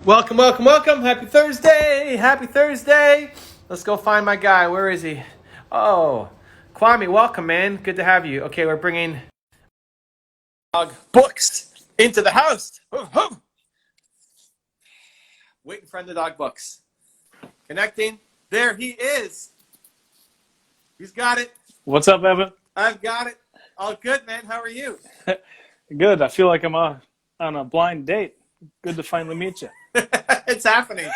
Welcome, welcome, welcome. Happy Thursday. Happy Thursday. Let's go find my guy. Where is he? Oh, Kwame, welcome, man. Good to have you. Okay, we're bringing dog books into the house. Waiting for the dog books. Connecting. There he is. He's got it. What's up, Evan? I've got it. All good, man. How are you? Good. I feel like I'm on a blind date. Good to finally meet you. It's happening.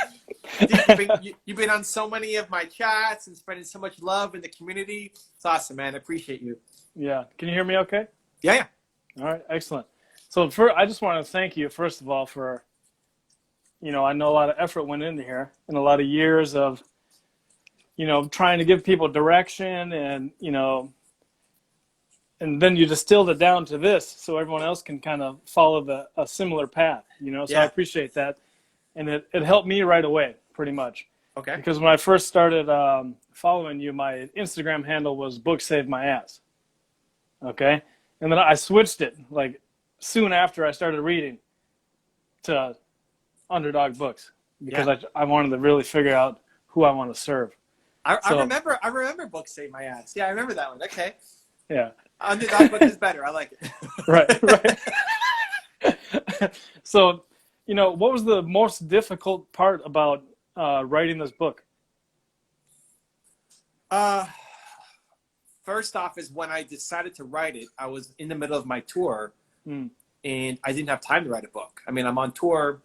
You've been on so many of my chats and spreading so much love in the community. It's awesome, man. I appreciate you. Yeah. Can you hear me okay? Yeah. All right. Excellent. So I just want to thank you, first of all, for, I know a lot of effort went into here and a lot of years of, trying to give people direction and, and then you distilled it down to this so everyone else can kind of follow a similar path, so Yeah. I appreciate that. And it helped me right away, pretty much. Okay. Because when I first started following you, my Instagram handle was Book Saved My Ass. Okay? And then I switched it, like, soon after I started reading to Underdog Books. Because I wanted to really figure out who I want to serve. I remember Book Save My Ass. Yeah, I remember that one. Okay. Yeah. Underdog Book is better. I like it. Right. So, what was the most difficult part about writing this book? First off is when I decided to write it, I was in the middle of my tour and I didn't have time to write a book. I mean, I'm on tour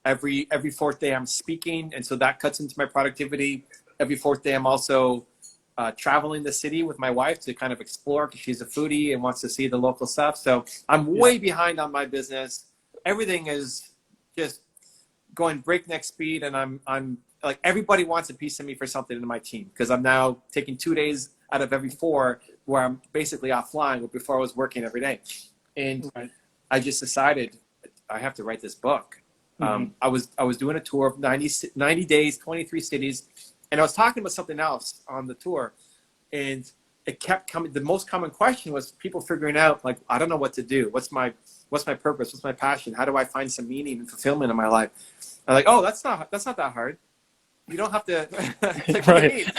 every fourth day I'm speaking, and so that cuts into my productivity. Every fourth day I'm also traveling the city with my wife to kind of explore because she's a foodie and wants to see the local stuff. So I'm way behind on my business. Everything is just going breakneck speed, and I'm like, everybody wants a piece of me for something in my team because I'm now taking 2 days out of every 4 where I'm basically offline, but before I was working every day. And I just decided I have to write this book. I was doing a tour of 90 days, 23 cities, and I was talking about something else on the tour, and it kept coming. The most common question was people figuring out, like, I don't know what to do. What's my purpose? What's my passion? How do I find some meaning and fulfillment in my life? I'm like, oh, that's not that hard. You don't have to. Like, what do you mean?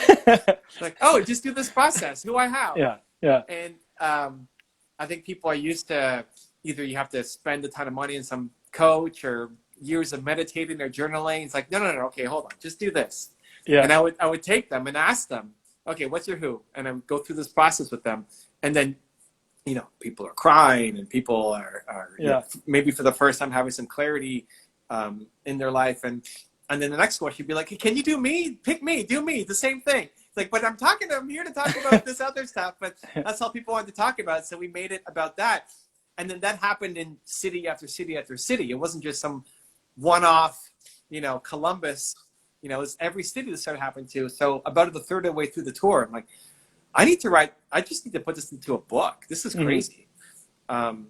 Like, oh, just do this process. Who I have. Yeah. And I think people are used to either you have to spend a ton of money on some coach or years of meditating or journaling. It's like, no. Okay, hold on. Just do this. Yeah. And I would take them and ask them, okay, what's your who? And I would go through this process with them. And then, people are crying and people are maybe for the first time having some clarity in their life. And then the next question would be like, hey, can you do me? Pick me, do me, the same thing. It's like, but I'm here to talk about this other stuff. But that's all people wanted to talk about. So we made it about that. And then that happened in city after city after city. It wasn't just some one-off, Columbus. It was every city that started happening to. So about the third of the way through the tour, I'm like, I just need to put this into a book. This is crazy. And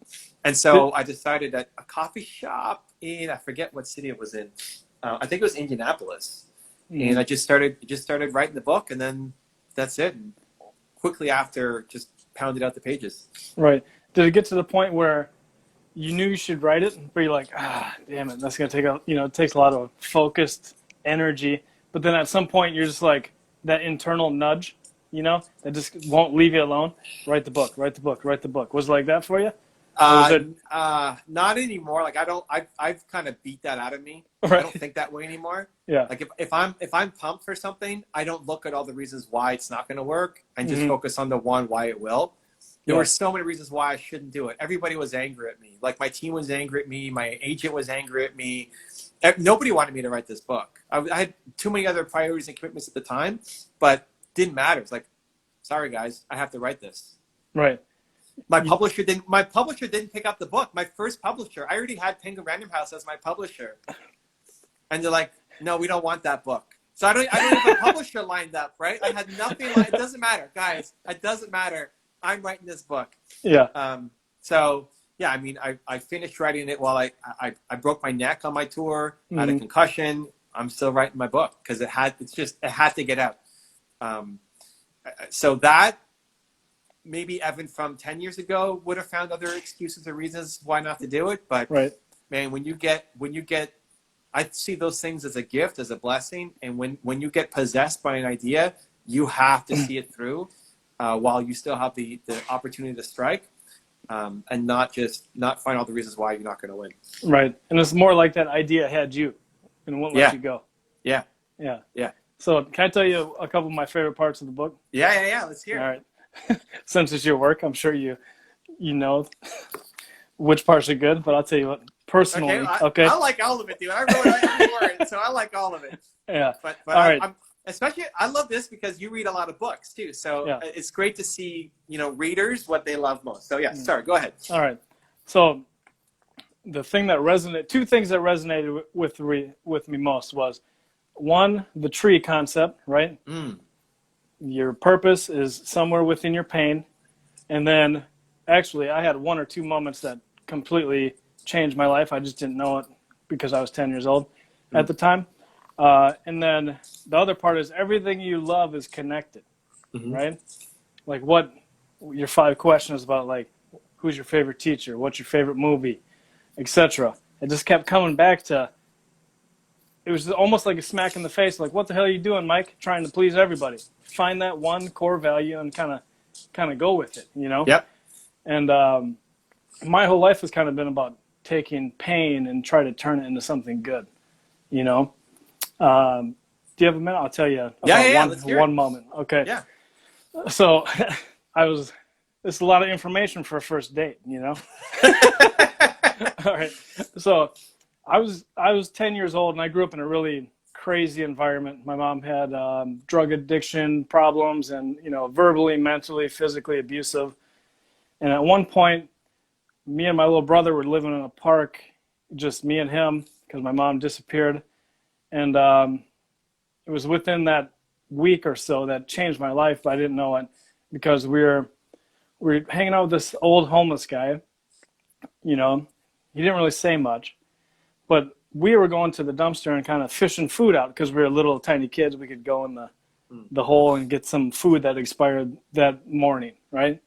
so I decided at a coffee shop I forget what city it was in. I think it was Indianapolis. And I just started writing the book, and then that's it. And quickly after, just pounded out the pages. Right. Did it get to the point where you knew you should write it, but you're like, damn it, that's going to take it takes a lot of focused energy. But then at some point, you're just like, that internal nudge, that just won't leave you alone. Write the book. Was it like that for you? Not anymore. Like I've kind of beat that out of me. Right. I don't think that way anymore. Yeah. Like if I'm pumped for something, I don't look at all the reasons why it's not going to work and just focus on the one why it will. There were so many reasons why I shouldn't do it. Everybody was angry at me. Like my team was angry at me. My agent was angry at me. Nobody wanted me to write this book. I had too many other priorities and commitments at the time, but didn't matter. It's like, sorry guys, I have to write this. Right. My publisher didn't pick up the book. My first publisher, I already had Penguin Random House as my publisher. And they're like, no, we don't want that book. So I don't have a publisher lined up, right? I had nothing. It doesn't matter, guys. It doesn't matter. I'm writing this book. Yeah. So yeah, I mean, I finished writing it while I broke my neck on my tour. I had a concussion. I'm still writing my book because it had to get out. So that maybe Evan from 10 years ago would have found other excuses or reasons why not to do it. But man, when you get I see those things as a gift, as a blessing. And when you get possessed by an idea, you have to see it through while you still have the opportunity to strike, and not find all the reasons why you're not going to win. Right. And it's more like that idea had you and won't let you go. Yeah. Yeah. Yeah. So can I tell you a couple of my favorite parts of the book? Yeah. Let's hear it. All right. Since it's your work, I'm sure you know which parts are good, but I'll tell you what, personally. Okay. I like all of it, dude. I wrote every word, so I like all of it. Yeah. But all right. Especially, I love this because you read a lot of books too. So it's great to see, readers, what they love most. So sorry, go ahead. All right. So two things that resonated with me most was, one, the tree concept, right? Your purpose is somewhere within your pain. And then actually I had one or two moments that completely changed my life. I just didn't know it because I was 10 years old at the time. And then the other part is everything you love is connected, right? Like what your 5 questions about, like, who's your favorite teacher? What's your favorite movie? Etc. It just kept coming back to, it was almost like a smack in the face. Like, what the hell are you doing, Mike? Trying to please everybody. Find that one core value and kind of go with it, Yep. And my whole life has kind of been about taking pain and try to turn it into something good, Do you have a minute? I'll tell you about one moment. Okay. Yeah. So it's a lot of information for a first date, All right. So I was 10 years old and I grew up in a really crazy environment. My mom had drug addiction problems and, verbally, mentally, physically abusive. And at one point, me and my little brother were living in a park, just me and him, because my mom disappeared. And it was within that week or so that changed my life, but I didn't know it because we were hanging out with this old homeless guy. He didn't really say much, but we were going to the dumpster and kind of fishing food out because we were little tiny kids. We could go in the hole and get some food that expired that morning, right?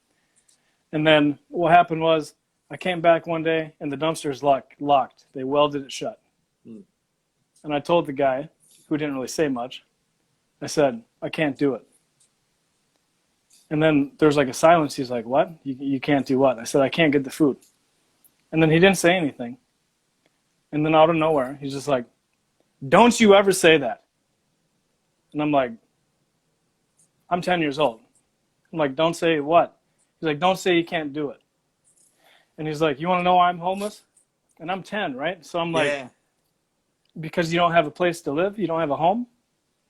And then what happened was I came back one day and the dumpster's locked. They welded it shut. And I told the guy, who didn't really say much, I said, I can't do it. And then there's like a silence. He's like, what? You can't do what? I said, I can't get the food. And then he didn't say anything. And then out of nowhere, he's just like, don't you ever say that. And I'm like, I'm 10 years old. I'm like, don't say what? He's like, don't say you can't do it. And he's like, you want to know why I'm homeless? And I'm 10, right? So I'm like, because you don't have a place to live? You don't have a home?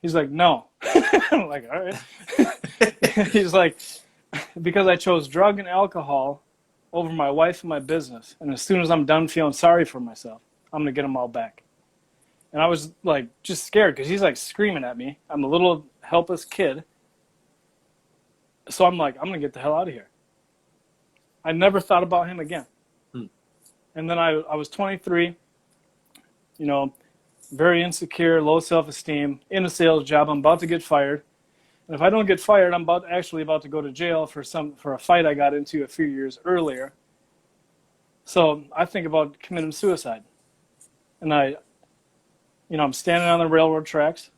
He's like, no. I'm like, all right. He's like, because I chose drug and alcohol over my wife and my business. And as soon as I'm done feeling sorry for myself, I'm going to get them all back. And I was like, just scared because he's like screaming at me. I'm a little helpless kid. So I'm like, I'm going to get the hell out of here. I never thought about him again. And then I was 23, very insecure, low self-esteem, in a sales job. I'm about to get fired. And if I don't get fired, I'm actually about to go to jail for a fight I got into a few years earlier. So I think about committing suicide. And I'm standing on the railroad tracks.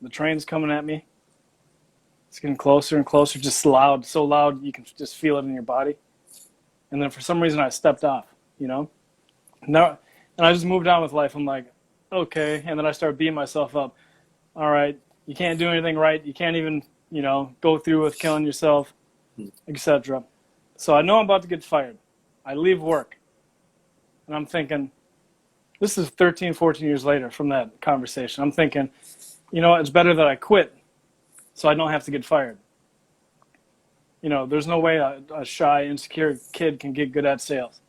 The train's coming at me. It's getting closer and closer, just loud, so loud you can just feel it in your body. And then for some reason I stepped off, No, and I just moved on with life. I'm like, okay. And then I started beating myself up. All right, you can't do anything right. You can't even, go through with killing yourself, etc. So I know I'm about to get fired. I leave work. And I'm thinking, this is 13, 14 years later from that conversation. I'm thinking, it's better that I quit so I don't have to get fired. There's no way a shy, insecure kid can get good at sales.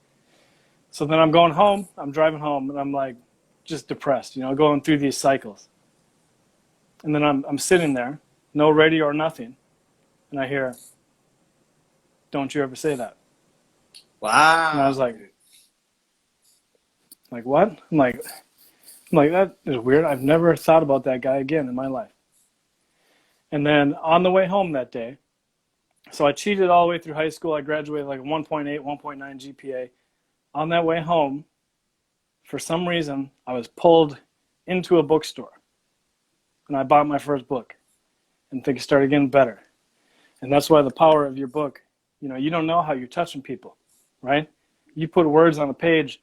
So then I'm going home, I'm driving home, and I'm like just depressed, going through these cycles. And then I'm sitting there, no radio or nothing, and I hear, don't you ever say that. Wow. And I was like what? I'm like, that is weird. I've never thought about that guy again in my life. And then on the way home that day, so I cheated all the way through high school. I graduated like 1.8, 1.9 GPA. On that way home, for some reason, I was pulled into a bookstore and I bought my first book and things started getting better. And that's why the power of your book, you know, you don't know how you're touching people, right? You put words on a page,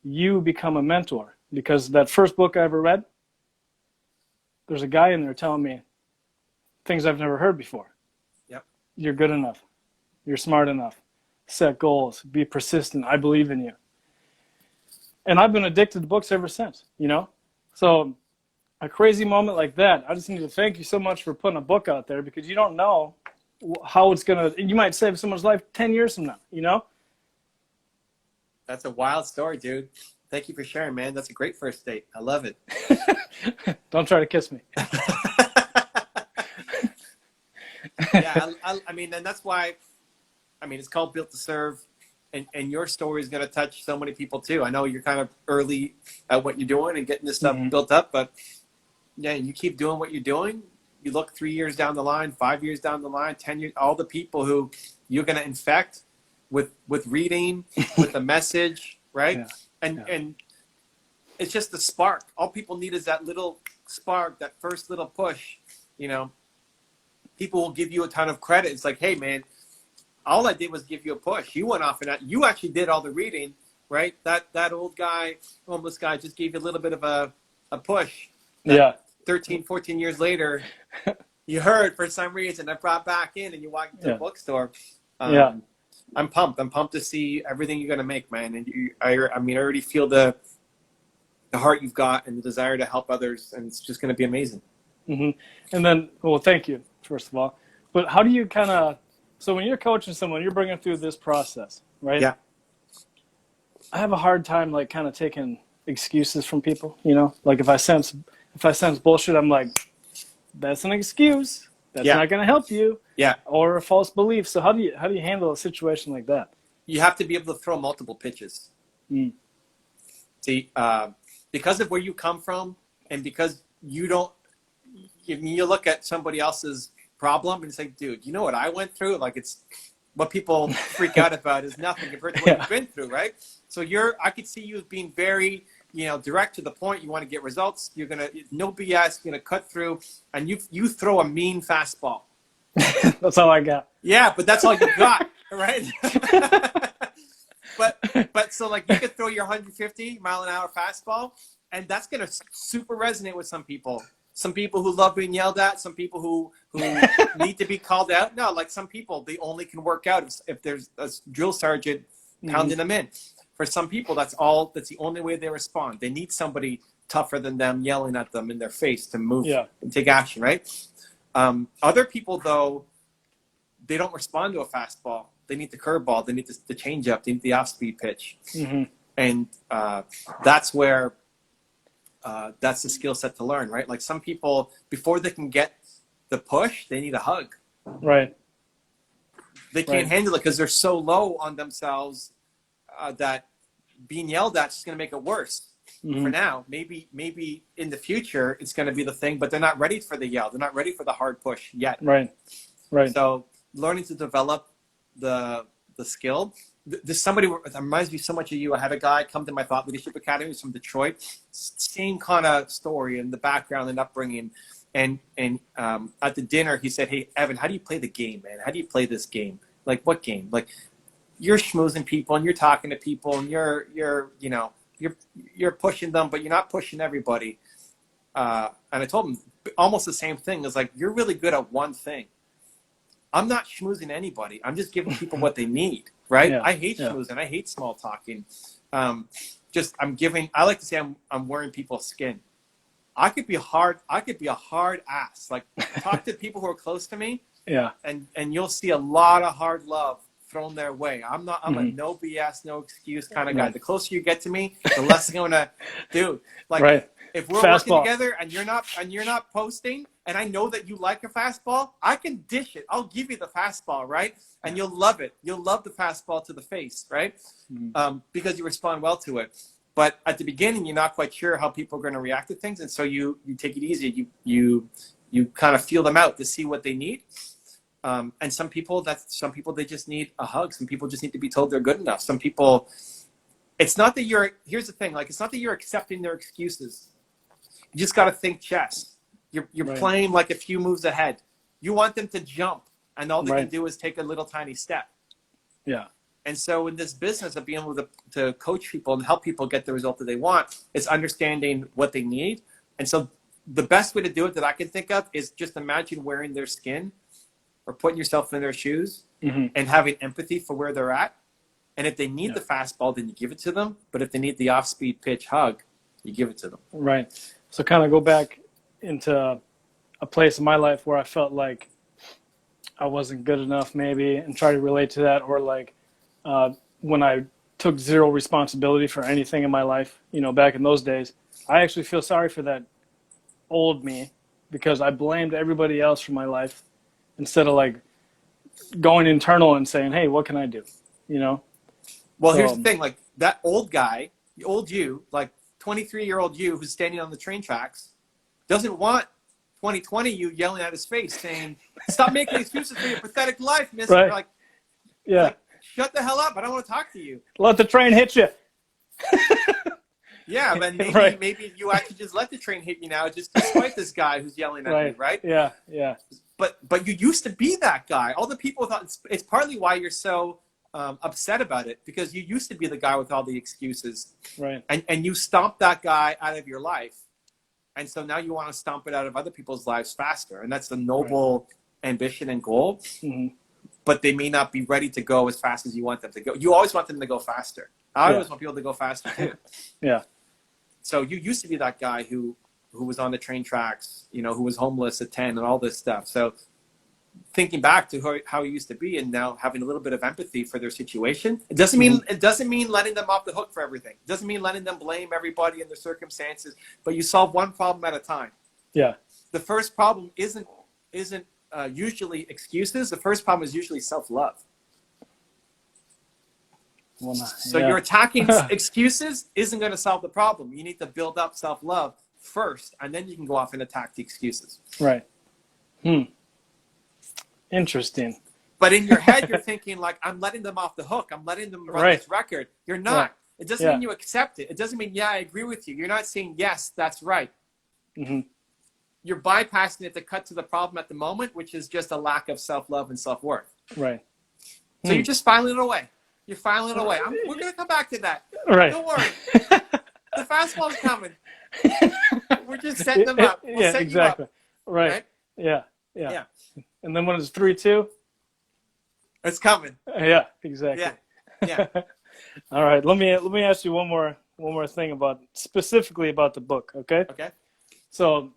you become a mentor. Because that first book I ever read, there's a guy in there telling me things I've never heard before. Yep. You're good enough. You're smart enough. Set goals. Be persistent. I believe in you. And I've been addicted to books ever since, you know? So a crazy moment like that, I just need to thank you so much for putting a book out there, because you don't know how it's going to, you might save someone's life 10 years from now, you know? That's a wild story, dude. Thank you for sharing, man. That's a great first date. I love it. Don't try to kiss me. Yeah, I mean, and that's why, I mean, it's called Built to Serve, and your story is going to touch so many people too. I know you're kind of early at what you're doing and getting this stuff built up, but yeah, you keep doing what you're doing. You look 3 years down the line, 5 years down the line, 10 years, all the people who you're going to infect with reading, with the message, right? Yeah. And it's just the spark. All people need is that little spark, that first little push. You know, people will give you a ton of credit. It's like, hey, man, all I did was give you a push. You went off and you actually did all the reading, right? That old guy, homeless guy, just gave you a little bit of a push. Yeah. 13, 14 years later, you heard for some reason that brought back in, and you walked into a bookstore. I'm pumped. I'm pumped to see everything you're going to make, man. And I mean, I already feel the heart you've got and the desire to help others, and it's just going to be amazing. Mm-hmm. And then, well, thank you, first of all. But how do you kind of, so when you're coaching someone, you're bringing through this process, right? Yeah. I have a hard time, like, kind of taking excuses from people, you know? Like, if I sense bullshit, I'm like, that's an excuse. That's not going to help you. Yeah. Or a false belief. So how do you handle a situation like that? You have to be able to throw multiple pitches. See, because of where you come from, and because you look at somebody else's problem and say, dude, you know what I went through? Like, it's what people freak out about is nothing compared to what you've been through, right? So I could see you as being very, direct to the point. You want to get results. You're going to, no BS, you're going to cut through, and you throw a mean fastball. That's all I got. Yeah, but that's all you got, right? but so, like, you could throw your 150 mile an hour fastball, and that's going to super resonate with some people. Some people who love being yelled at, some people who need to be called out. No, like, some people, they only can work out if there's a drill sergeant pounding them in. For some people, that's the only way they respond. They need somebody tougher than them yelling at them in their face to move and take action, right? Other people, though, they don't respond to a fastball. They need the curveball. They need the changeup. They need the off-speed pitch. And that's where that's the skill set to learn, right? Like, some people, before they can get the push, they need a hug. Right. They can't handle it because they're so low on themselves that being yelled at is going to make it worse. For now, maybe in the future it's going to be the thing, but they're not ready for the yell. They're not ready for the hard push yet. Right. So learning to develop the skill. There's somebody that reminds me so much of you. I had a guy come to my Thought Leadership Academy. He's from Detroit. Same kind of story and the background and upbringing. And at the dinner, he said, "Hey, Evan, how do you play the game, man? How do you play this game? Like, what game? Like, you're schmoozing people and you're talking to people and you're pushing them, but you're not pushing everybody." And I told him almost the same thing. It's like, you're really good at one thing. I'm not schmoozing anybody. I'm just giving people what they need, right? I hate schmoozing. I hate small talking. I like to say I'm wearing people's skin. I could be a hard ass. Like, talk to people who are close to me. Yeah. And you'll see a lot of hard love thrown their way. I'm a no BS, no excuse kind of guy. The closer you get to me, the less I'm gonna do. Like, if we're working together and you're not posting, and I know that you like a fastball, I can dish it. I'll give you the fastball, right? And you'll love it. You'll love the fastball to the face, right? Because you respond well to it. But at the beginning, you're not quite sure how people are going to react to things, and so you take it easy. You kind of feel them out to see what they need. And some people they just need a hug. Some people just need to be told they're good enough. Some people, it's not that here's the thing, like, it's not that you're accepting their excuses. You just got to think chess. You're Right. playing like a few moves ahead. You want them to jump, and all they Right. can do is take a little tiny step. Yeah. And so in this business of being able to coach people and help people get the result that they want, it's understanding what they need. And so the best way to do it that I can think of is just imagine wearing their skin or putting yourself in their shoes Mm-hmm. and having empathy for where they're at. And if they need Yeah. the fastball, then you give it to them. But if they need the off-speed pitch hug, you give it to them. Right. So kind of go back into a place in my life where I felt like I wasn't good enough maybe, and try to relate to that, or like when I took zero responsibility for anything in my life, you know, back in those days, I actually feel sorry for that old me because I blamed everybody else for my life instead of like going internal and saying, hey, what can I do? You know? Well, So, here's the thing, like that old guy, the old you, like 23-year-old you who's standing on the train tracks, doesn't want 2020 you yelling at his face saying, stop making excuses for your pathetic life, mister. Right. Like, yeah. like, shut the hell up. I don't want to talk to you. Let the train hit you. Yeah, but maybe, Right. maybe you actually just let the train hit you now just to spite this guy who's yelling at Right. you, right? Yeah. Yeah. But you used to be that guy. All the people thought it's partly why you're so upset about it, because you used to be the guy with all the excuses, Right. and you stomped that guy out of your life, and so now you want to stomp it out of other people's lives faster, and that's the noble ambition and goal. Mm-hmm. But they may not be ready to go as fast as you want them to go. You always want them to go faster. I always want people to go faster too. Yeah. So you used to be that guy who was on the train tracks, you know, who was homeless at 10 and all this stuff. So thinking back to how he used to be and now having a little bit of empathy for their situation, it doesn't mean letting them off the hook for everything. It doesn't mean letting them blame everybody and their circumstances, but you solve one problem at a time. Yeah. The first problem isn't usually excuses. The first problem is usually self-love. Well, So yeah. you're attacking excuses isn't going to solve the problem. You need to build up self-love first, and then you can go off and attack the excuses. Right. Interesting. But in your head, you're thinking like, I'm letting them off the hook. I'm letting them run Right. this record. You're not. Yeah. It doesn't mean you accept it. It doesn't mean, yeah, I agree with you. You're not saying, yes, that's right. Mm-hmm. You're bypassing it to cut to the problem at the moment, which is just a lack of self-love and self-worth. Right. So you're just filing it away. You're filing it away. We're going to come back to that. Right. Don't worry. The fastball's coming. We're just setting them up. We'll yeah, set exactly. you up. Right. Right? Yeah. Yeah. And then when it's 3-2? It's coming. Yeah, exactly. Yeah. All right. Let me ask you one more thing specifically about the book, okay? Okay. So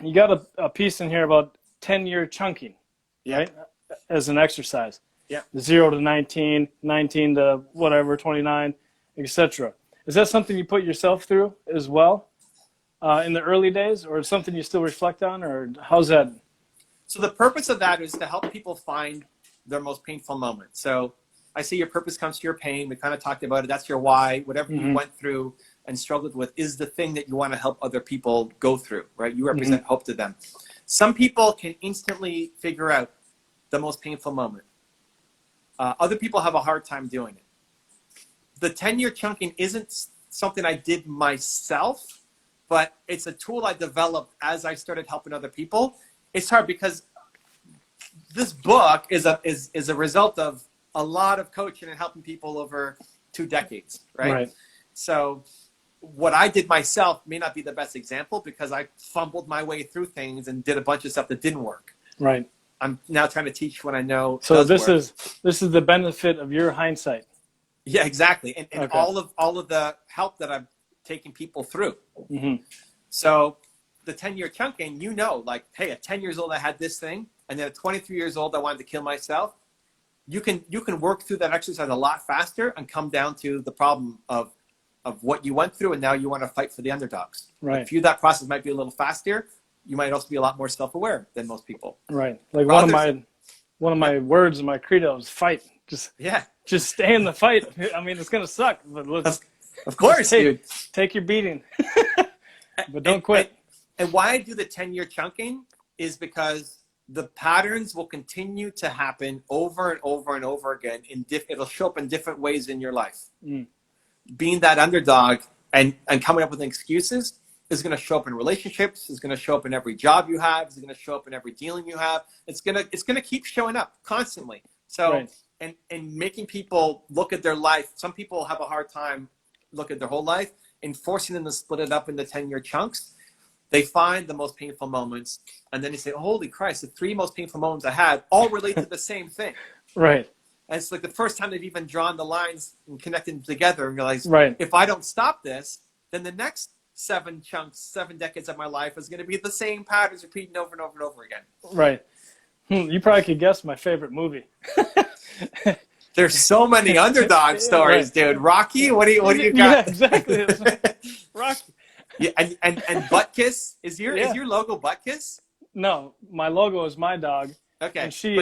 you got a piece in here about 10-year chunking, Yeah. right? As an exercise. Yeah. 0 to 19, 19 to whatever, 29, etc. Is that something you put yourself through as well in the early days, or is something you still reflect on, or how's that? So the purpose of that is to help people find their most painful moment. So I see your purpose comes to your pain. We kind of talked about it. That's your why. Whatever you went through and struggled with is the thing that you want to help other people go through, right? You represent hope to them. Some people can instantly figure out the most painful moment. Other people have a hard time doing it. The 10-year chunking isn't something I did myself, but it's a tool I developed as I started helping other people. It's hard because this book is a result of a lot of coaching and helping people over 2 decades, right? So what I did myself may not be the best example because I fumbled my way through things and did a bunch of stuff that didn't work. Right. I'm now trying to teach what I know. So does work. this is the benefit of your hindsight. Yeah, exactly. And Okay. all of the help that I've taken people through. Mm-hmm. So the 10-year chunking, you know, like, hey, at 10 years old, I had this thing. And then at 23 years old, I wanted to kill myself. You can work through that exercise a lot faster and come down to the problem of what you went through. And now you want to fight for the underdogs. Right. If you, that process might be a little faster. You might also be a lot more self-aware than most people. Right. Like For one of my words in my credo is fight. Just stay in the fight. I mean, it's gonna suck, but let's. Of course, dude. Take your beating, but don't quit. And why I do the 10-year chunking is because the patterns will continue to happen over and over and over again. It'll show up in different ways in your life. Being that underdog and coming up with excuses is going to show up in relationships. It's going to show up in every job you have. It's going to show up in every dealing you have. It's going to keep showing up constantly. So, and making people look at their life. Some people have a hard time looking at their whole life, and forcing them to split it up into 10-year chunks. They find the most painful moments, and then they say, holy Christ, the 3 most painful moments I had all relate to the same thing. Right. And it's like the first time they've even drawn the lines and connected them together and realized, if I don't stop this, then the next 7 chunks, 7 decades of my life is going to be the same patterns repeating over and over and over again. Right. You probably could guess my favorite movie. There's so many underdog stories, dude. Rocky, what do you got? Yeah, exactly. Rocky. Yeah, and Butt Kiss is your logo Butt Kiss? No, my logo is my dog. Okay. And she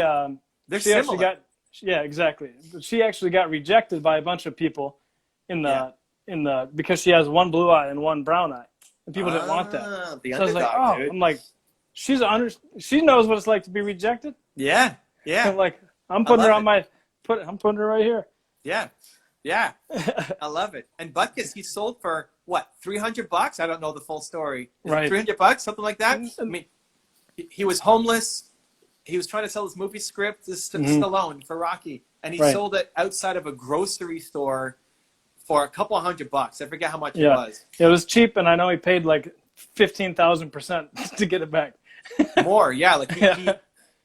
they're she actually similar. exactly. She actually got rejected by a bunch of people in the because she has one blue eye and one brown eye, and people didn't want that. The so I was like, underdog, dude. I'm like, she knows what it's like to be rejected. Yeah. I'm like, I'm putting her on I'm putting her right here. Yeah. I love it. And Butkus, he sold for what, $300? I don't know the full story. Is it $300, something like that? I mean, he was homeless. He was trying to sell his movie script to Stallone for Rocky, and he sold it outside of a grocery store for a couple of $100. I forget how much it was. It was cheap, and I know he paid like 15,000% to get it back. More, like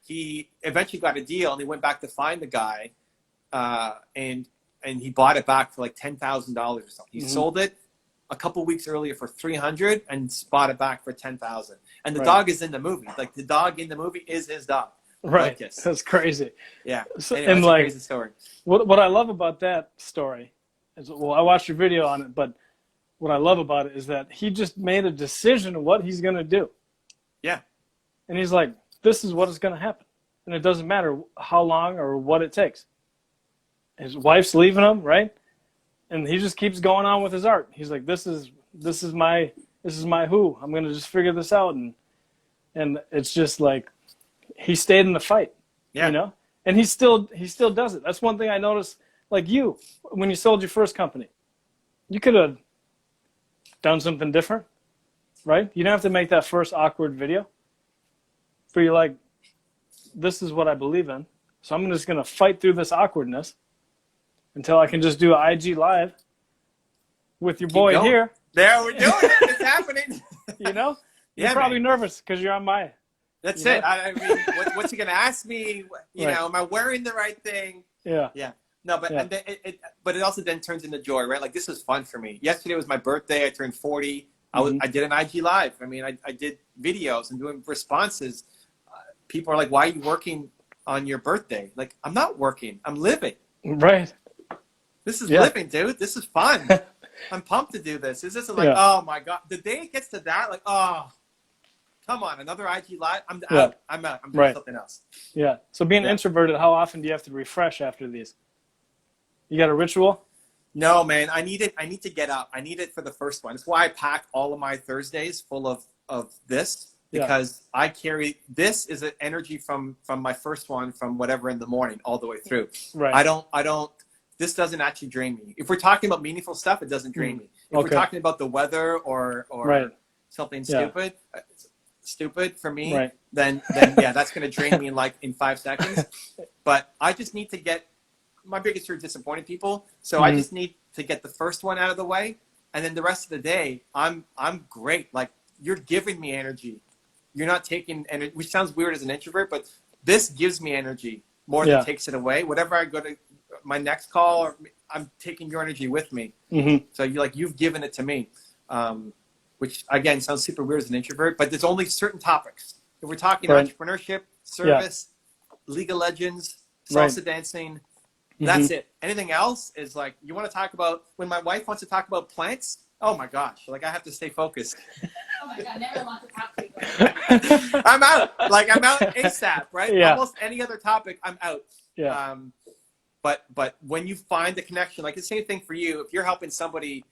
he eventually got a deal, and he went back to find the guy, and he bought it back for like $10,000 or something. He sold it a couple weeks earlier for $300 and bought it back for $10,000. And the dog is in the movie. Like the dog in the movie is his dog. Right. Butkus. That's crazy. Yeah. So, anyway, and that's like, a crazy story. What I love about that story is, well, I watched your video on it, but what I love about it is that he just made a decision of what he's going to do. Yeah. And he's like, this is what is going to happen. And it doesn't matter how long or what it takes. His wife's leaving him, right? And he just keeps going on with his art. He's like, this is my who. I'm going to just figure this out. And it's just like, he stayed in the fight, you know? And he still does it. That's one thing I noticed, like you, when you sold your first company, you could have done something different, right? You don't have to make that first awkward video. But you're like, this is what I believe in. So I'm just going to fight through this awkwardness until I can just do an IG live with your boy here. There, we're doing it. It's happening. You know? You're probably nervous because you're on my... That's it. I mean, what's he going to ask me? You know, am I wearing the right thing? Yeah. No, but and but it also then turns into joy, right? Like, this is fun for me. Yesterday was my birthday. I turned 40. I did an IG live. I mean, I did videos and doing responses. People are like, why are you working on your birthday? Like, I'm not working. I'm living. Right. This is living, dude. This is fun. I'm pumped to do this. This isn't like, oh my God. The day it gets to that, like, oh, come on, another IG live. I'm out. I'm out. I'm doing something else. Yeah. So being introverted, how often do you have to refresh after these? You got a ritual? No, man. I need to get up. I need it for the first one. That's why I pack all of my Thursdays full of this, because I carry this is an energy from my first one, from whatever in the morning all the way through. Right. I don't. This doesn't actually drain me. If we're talking about meaningful stuff, it doesn't drain me. If we're talking about the weather or something stupid for me, then that's going to drain me in 5 seconds. But I just need to get, my biggest fear is disappointing people. So I just need to get the first one out of the way. And then the rest of the day, I'm great. Like, you're giving me energy. You're not taking energy, which sounds weird as an introvert, but this gives me energy more than takes it away. Whatever I go to my next call, or I'm taking your energy with me. So you've given it to me, which again sounds super weird as an introvert, but there's only certain topics. If we're talking entrepreneurship, service, League of Legends, salsa dancing, that's it. Anything else is like, you want to talk about, when my wife wants to talk about plants, oh my gosh, like I have to stay focused. Oh my God, never want to talk to you. I'm out. Like, I'm out ASAP, right? Yeah. Almost any other topic, I'm out. Yeah. But when you find the connection, like the same thing for you, if you're helping somebody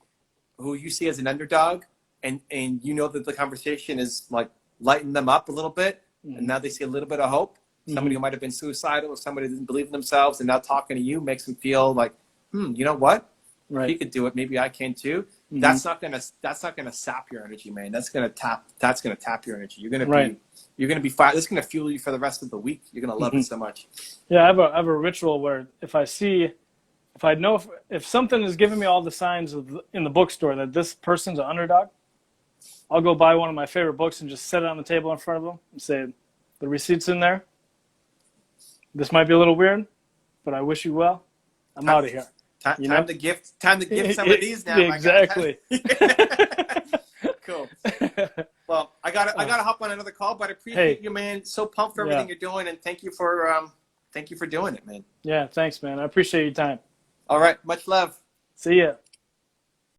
who you see as an underdog, and you know that the conversation is like lighting them up a little bit, and now they see a little bit of hope. Somebody who might have been suicidal, or somebody who didn't believe in themselves, and now talking to you makes them feel like, you know what? He could do it. Maybe I can too. that's not gonna sap your energy, man. That's gonna tap your energy. You're gonna be fire. That's gonna fuel you for the rest of the week. You're gonna love it so much. Yeah, I have a ritual where if I know if something is giving me all the signs in the bookstore that this person's an underdog, I'll go buy one of my favorite books and just set it on the table in front of them and say, the receipt's in there. This might be a little weird, but I wish you well. I'm out of here. Time to gift some of these now. Exactly. Cool. Well, I gotta hop on another call, but I appreciate you, man. So pumped for everything you're doing, and thank you for doing it, man. Yeah, thanks, man. I appreciate your time. All right, much love. See ya.